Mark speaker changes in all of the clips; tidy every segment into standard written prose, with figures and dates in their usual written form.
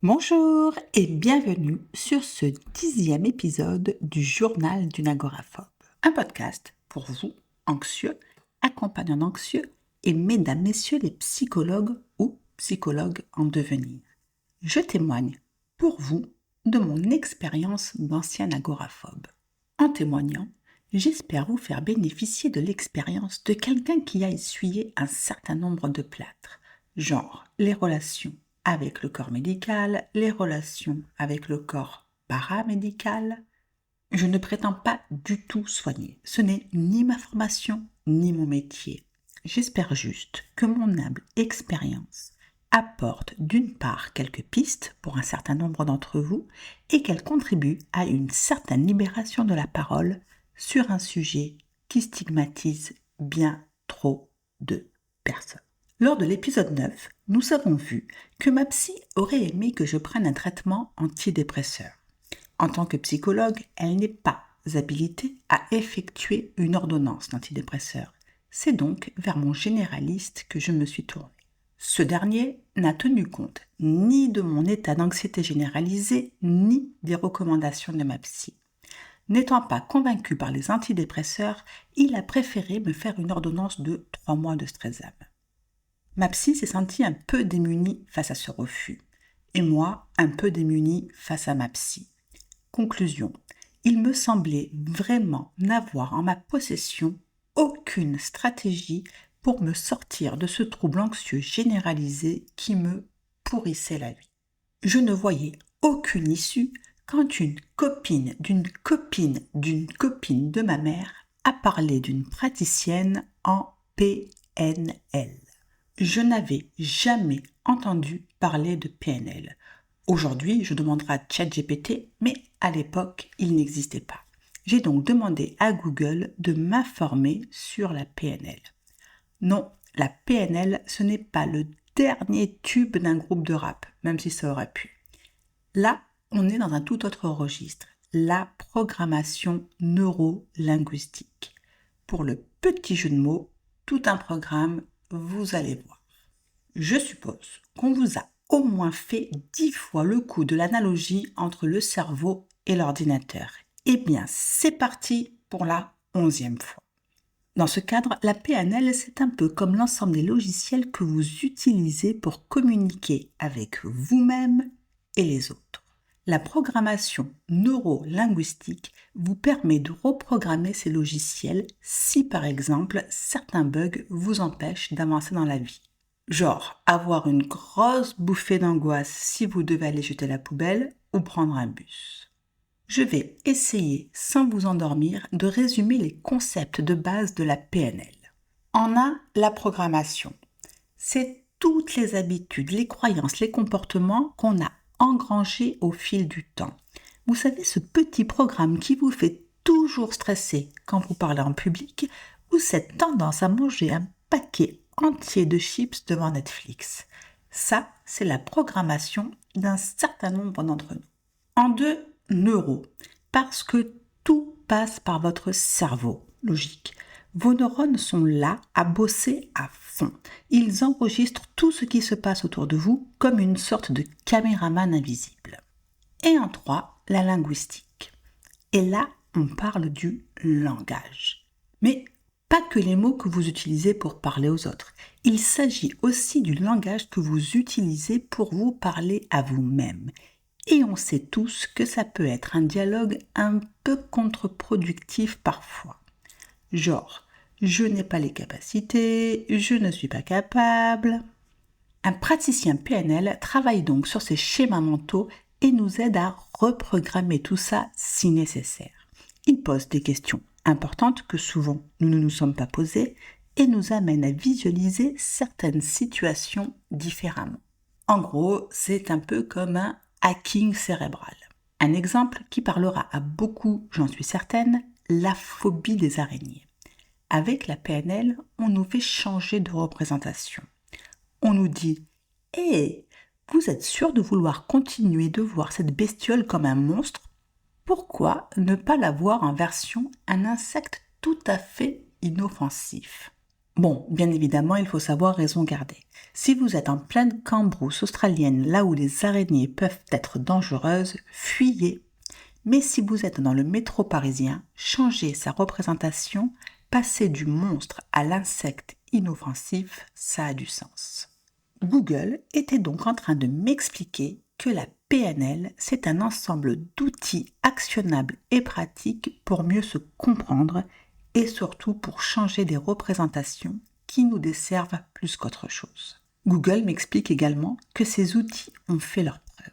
Speaker 1: Bonjour et bienvenue sur ce 10e épisode du Journal d'une agoraphobe, un podcast pour vous, anxieux, accompagnants anxieux et mesdames, messieurs les psychologues ou psychologues en devenir. Je témoigne pour vous de mon expérience d'ancien agoraphobe. En témoignant, j'espère vous faire bénéficier de l'expérience de quelqu'un qui a essuyé un certain nombre de plâtres, genre les relations avec le corps médical, les relations avec le corps paramédical. Je ne prétends pas du tout soigner. Ce n'est ni ma formation, ni mon métier. J'espère juste que mon humble expérience apporte d'une part quelques pistes pour un certain nombre d'entre vous et qu'elle contribue à une certaine libération de la parole sur un sujet qui stigmatise bien trop de personnes. Lors de l'épisode 9, nous avons vu que ma psy aurait aimé que je prenne un traitement antidépresseur. En tant que psychologue, elle n'est pas habilitée à effectuer une ordonnance d'antidépresseur. C'est donc vers mon généraliste que je me suis tournée. Ce dernier n'a tenu compte ni de mon état d'anxiété généralisée, ni des recommandations de ma psy. N'étant pas convaincu par les antidépresseurs, il a préféré me faire une ordonnance de 3 mois de Stresam. Ma psy s'est sentie un peu démunie face à ce refus, et moi un peu démunie face à ma psy. Conclusion, il me semblait vraiment n'avoir en ma possession aucune stratégie pour me sortir de ce trouble anxieux généralisé qui me pourrissait la vie. Je ne voyais aucune issue quand une copine d'une copine d'une copine de ma mère a parlé d'une praticienne en PNL. Je n'avais jamais entendu parler de PNL. Aujourd'hui, je demanderai à ChatGPT, mais à l'époque, il n'existait pas. J'ai donc demandé à Google de m'informer sur la PNL. Non, la PNL, ce n'est pas le dernier tube d'un groupe de rap, même si ça aurait pu. Là, on est dans un tout autre registre, la programmation neuro-linguistique. Pour le petit jeu de mots, tout un programme, vous allez voir. Je suppose qu'on vous a au moins fait 10 fois le coup de l'analogie entre le cerveau et l'ordinateur. Eh bien, c'est parti pour la 11e fois. Dans ce cadre, la PNL, c'est un peu comme l'ensemble des logiciels que vous utilisez pour communiquer avec vous-même et les autres. La programmation neuro-linguistique vous permet de reprogrammer ces logiciels si, par exemple, certains bugs vous empêchent d'avancer dans la vie. Genre, avoir une grosse bouffée d'angoisse si vous devez aller jeter la poubelle ou prendre un bus. Je vais essayer, sans vous endormir, de résumer les concepts de base de la PNL. En un, la programmation. C'est toutes les habitudes, les croyances, les comportements qu'on a engrangés au fil du temps. Vous savez, ce petit programme qui vous fait toujours stresser quand vous parlez en public ou cette tendance à manger un paquet entier de chips devant Netflix. Ça, c'est la programmation d'un certain nombre d'entre nous. En deux, neuro, parce que tout passe par votre cerveau, logique. Vos neurones sont là à bosser à fond. Ils enregistrent tout ce qui se passe autour de vous comme une sorte de caméraman invisible. Et en trois, la linguistique. Et là, on parle du langage. Mais pas que les mots que vous utilisez pour parler aux autres. Il s'agit aussi du langage que vous utilisez pour vous parler à vous-même. Et on sait tous que ça peut être un dialogue un peu contre-productif parfois. Genre, je n'ai pas les capacités, je ne suis pas capable. Un praticien PNL travaille donc sur ces schémas mentaux et nous aide à reprogrammer tout ça si nécessaire. Il pose des questions importantes que souvent nous ne nous sommes pas posées et nous amène à visualiser certaines situations différemment. En gros, c'est un peu comme un hacking cérébral. Un exemple qui parlera à beaucoup, j'en suis certaine, la phobie des araignées. Avec la PNL, on nous fait changer de représentation. On nous dit « Hé, vous êtes sûr de vouloir continuer de voir cette bestiole comme un monstre ? Pourquoi ne pas la voir en version un insecte tout à fait inoffensif ?» Bon, bien évidemment, il faut savoir raison garder. Si vous êtes en pleine cambrousse australienne, là où les araignées peuvent être dangereuses, fuyez. Mais si vous êtes dans le métro parisien, changez sa représentation, passez du monstre à l'insecte inoffensif, ça a du sens. Google était donc en train de m'expliquer que la PNL, c'est un ensemble d'outils actionnables et pratiques pour mieux se comprendre et surtout pour changer des représentations qui nous desservent plus qu'autre chose. Google m'explique également que ces outils ont fait leurs preuves.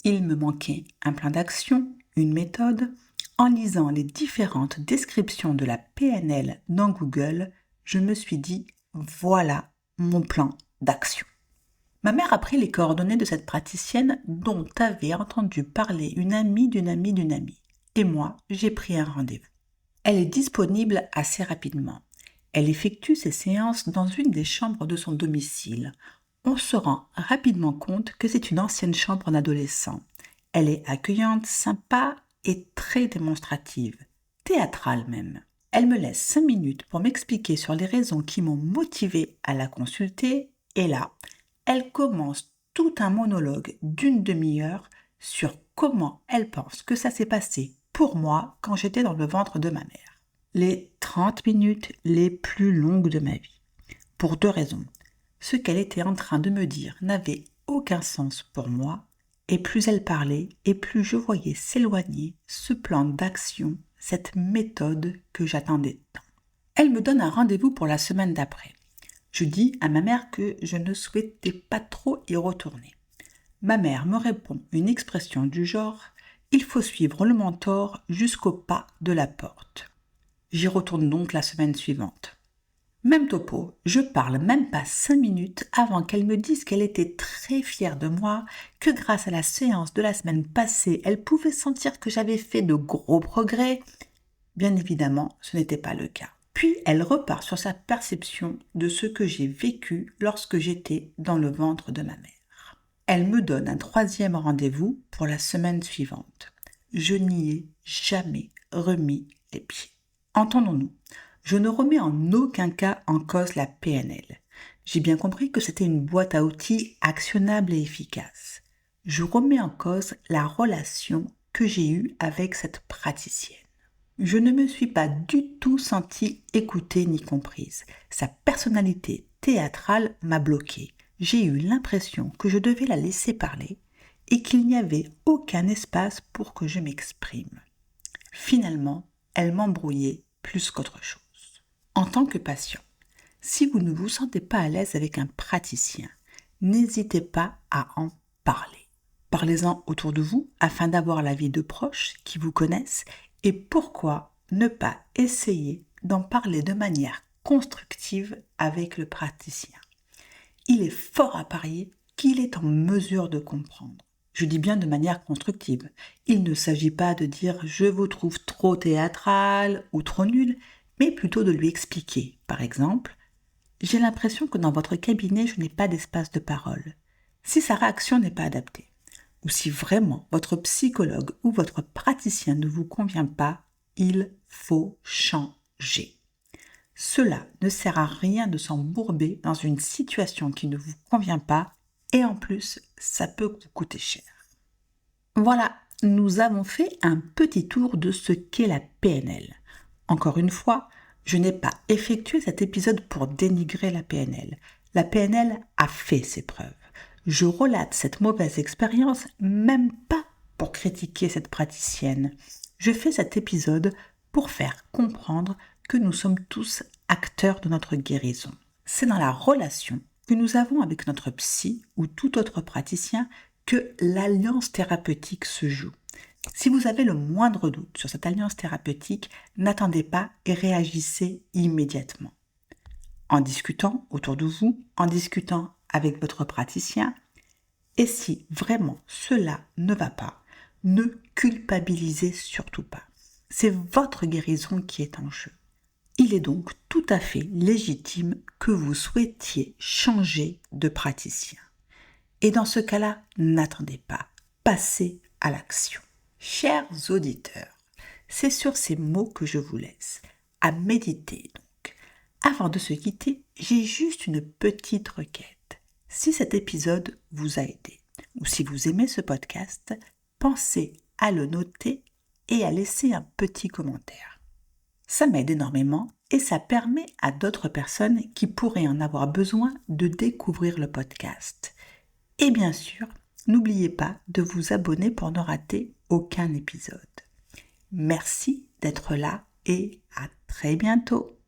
Speaker 1: Il me manquait un plan d'action, une méthode. En lisant les différentes descriptions de la PNL dans Google, je me suis dit, voilà mon plan d'action. Ma mère a pris les coordonnées de cette praticienne dont avait entendu parler une amie d'une amie d'une amie. Et moi, j'ai pris un rendez-vous. Elle est disponible assez rapidement. Elle effectue ses séances dans une des chambres de son domicile. On se rend rapidement compte que c'est une ancienne chambre d'adolescent. Elle est accueillante, sympa et très démonstrative, théâtrale même. Elle me laisse 5 minutes pour m'expliquer sur les raisons qui m'ont motivée à la consulter et là, elle commence tout un monologue d'une demi-heure sur comment elle pense que ça s'est passé pour moi quand j'étais dans le ventre de ma mère. Les 30 minutes les plus longues de ma vie. Pour 2 raisons. Ce qu'elle était en train de me dire n'avait aucun sens pour moi, et plus elle parlait, et plus je voyais s'éloigner ce plan d'action, cette méthode que j'attendais tant. Elle me donne un rendez-vous pour la semaine d'après. Je dis à ma mère que je ne souhaitais pas trop y retourner. Ma mère me répond une expression du genre « Il faut suivre le mentor jusqu'au pas de la porte ». J'y retourne donc la semaine suivante. Même topo, je parle même pas 5 minutes avant qu'elle me dise qu'elle était très fière de moi, que grâce à la séance de la semaine passée, elle pouvait sentir que j'avais fait de gros progrès. Bien évidemment, ce n'était pas le cas. Puis elle repart sur sa perception de ce que j'ai vécu lorsque j'étais dans le ventre de ma mère. Elle me donne un 3e rendez-vous pour la semaine suivante. Je n'y ai jamais remis les pieds. Entendons-nous, je ne remets en aucun cas en cause la PNL. J'ai bien compris que c'était une boîte à outils actionnable et efficace. Je remets en cause la relation que j'ai eue avec cette praticienne. Je ne me suis pas du tout sentie écoutée ni comprise. Sa personnalité théâtrale m'a bloquée. J'ai eu l'impression que je devais la laisser parler et qu'il n'y avait aucun espace pour que je m'exprime. Finalement, elle m'embrouillait plus qu'autre chose. En tant que patient, si vous ne vous sentez pas à l'aise avec un praticien, n'hésitez pas à en parler. Parlez-en autour de vous afin d'avoir l'avis de proches qui vous connaissent et pourquoi ne pas essayer d'en parler de manière constructive avec le praticien. Il est fort à parier qu'il est en mesure de comprendre. Je dis bien de manière constructive. Il ne s'agit pas de dire « je vous trouve trop théâtral » ou « trop nul », mais plutôt de lui expliquer. Par exemple, « j'ai l'impression que dans votre cabinet, je n'ai pas d'espace de parole ». Si sa réaction n'est pas adaptée, ou si vraiment votre psychologue ou votre praticien ne vous convient pas, il faut changer. Cela ne sert à rien de s'embourber dans une situation qui ne vous convient pas et en plus, ça peut vous coûter cher. Voilà, nous avons fait un petit tour de ce qu'est la PNL. Encore une fois, je n'ai pas effectué cet épisode pour dénigrer la PNL. La PNL a fait ses preuves. Je relate cette mauvaise expérience même pas pour critiquer cette praticienne. Je fais cet épisode pour faire comprendre que nous sommes tous acteurs de notre guérison. C'est dans la relation que nous avons avec notre psy ou tout autre praticien que l'alliance thérapeutique se joue. Si vous avez le moindre doute sur cette alliance thérapeutique, n'attendez pas et réagissez immédiatement. En discutant autour de vous, en discutant avec votre praticien, et si vraiment cela ne va pas, ne culpabilisez surtout pas. C'est votre guérison qui est en jeu. Il est donc tout à fait légitime que vous souhaitiez changer de praticien. Et dans ce cas-là, n'attendez pas, passez à l'action. Chers auditeurs, c'est sur ces mots que je vous laisse, à méditer donc. Avant de se quitter, j'ai juste une petite requête. Si cet épisode vous a aidé, ou si vous aimez ce podcast, pensez à le noter et à laisser un petit commentaire. Ça m'aide énormément et ça permet à d'autres personnes qui pourraient en avoir besoin de découvrir le podcast. Et bien sûr, n'oubliez pas de vous abonner pour ne rater aucun épisode. Merci d'être là et à très bientôt.